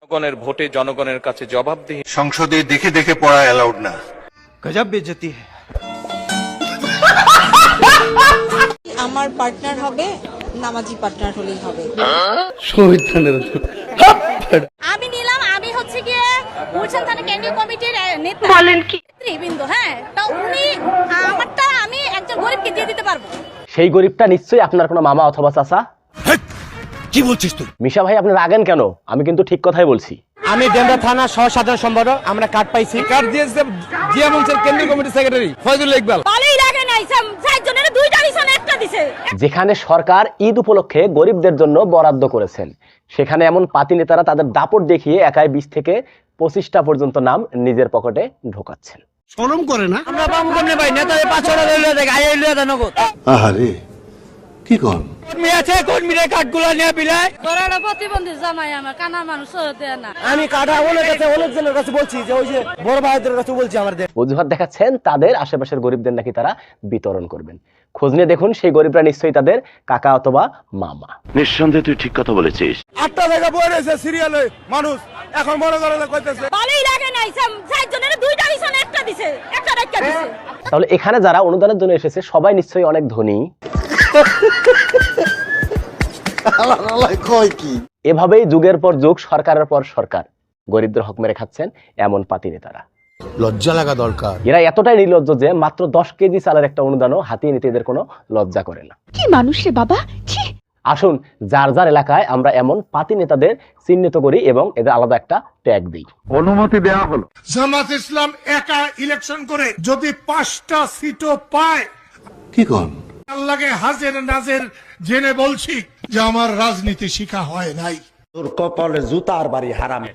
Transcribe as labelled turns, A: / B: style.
A: জনগণের ভোটে জনগণের কাছে জবাবদিহি।
B: সংসদে দেখে দেখে পড়া অ্যালাউড না।
C: गजब बेइज्जती है।
D: আমার পার্টনার হবে নামাজি পার্টনার হলেই হবে।
E: আমি নিলাম, আমি হচ্ছে গিয়ে গুলশান থানা কেন্দ্রীয় কমিটির নেতা। বলেন কি নেতৃবৃন্দ? হ্যাঁ, তা উনি আমারটা আমি একজন গরিবকে দিয়ে দিতে পারবো।
F: সেই গরিবটা নিশ্চয়ই আপনার কোনো মামা অথবা চাচা।
C: কি বলছিস তুই?
F: মিশা ভাই, আপনি রাগেন কেন? আমি কিন্তু ঠিক কথাই বলছি।
G: আমি ডেমরা থানা সহ সাধারণ সম্পাদক। আমরা কার্ড পাইছি।
C: কার্ড দিয়েছে জিয়া মঞ্চের কেন্দ্রীয় কমিটির সেক্রেটারি ফয়জুল ইকবাল।
E: ভালোই লাগে নাই, চারজনের দুইটা দিছেন, একটা দিছে।
F: যেখানে সরকার ঈদ উপলক্ষে গরিবদের জন্য বরাদ্দ করেছেন, সেখানে এমন পাতি নেতারা তাদের দাপট দেখিয়ে একাই 20 থেকে 25টা পর্যন্ত নাম নিজের পকেটে ঢোকাচ্ছেন।
G: শরম করে না? আমরা পাম কেমনে ভাই? নেতাদের 500 টাকা লইয়া দেখ, আইয়া লইয়া দেন নগদ।
B: আহারে কি কোন?
G: কর্মী আছে, কর্মীরা কার্ডগুলো নিয়ে বিলায়।
E: তোরা প্রতিবন্ধী জামাই, আমার কানা মানুষ হতে না।
G: আমি কাটা অনেকজনের কাছে বলছি যে ওই যে বড় ভাইদের কাছে বলছি আমাদের।
F: অজুহাত দেখাচ্ছেন তাদের আশেপাশের গরিবদের নাকি তারা বিতরণ করবেন। খোঁজ নিয়ে দেখুন, সেই গরিবরা নিশ্চয়ই তাদের কাকা অথবা মামা।
H: নিঃসন্দেহে তুই ঠিক কথা বলেছিস।
C: 8টা জায়গা বয়ে রয়েছে সিরিয়ালে মানুষ, এখন মনে করে কইতেছে
E: ভালোই লাগে নাই, চারজনের দুইটা দিছেন, একটা দিছে, একটা রাখা দিছে।
F: তাহলে এখানে যারা অনুদানের জন্য এসেছে সবাই নিশ্চয়ই অনেক ধনী। এভাবেই যুগের পর যুগ, সরকারের পর সরকার গরিবদের হক মেরে খাচ্ছেন এমন পাতি নেতারা।
C: লজ্জা লাগা দরকার।
F: এরা এতটাই নির্লজ্জ যে মাত্র 10 কেজি চালের একটা অনুদানও হাতিয়ে নিতে এদের কোনো লজ্জা করে না।
E: কি মানুষ রে বাবা!
F: আসুন যার যার এলাকায় আমরা এমন পাতি নেতাদের চিহ্নিত করি এবং এদের আলাদা একটা ট্যাগ দিই।
H: অনুমতি দেওয়া হলো।
I: জামাত ইসলাম একা ইলেকশন করে যদি 5টা সিটও পায়,
B: কি কোন?
I: আল্লাহকে হাজের নাজের জেনে বলছি যে আমার রাজনীতি শিখা হয় নাই।
G: তোর কপালে জুতার বাড়ি হারামে।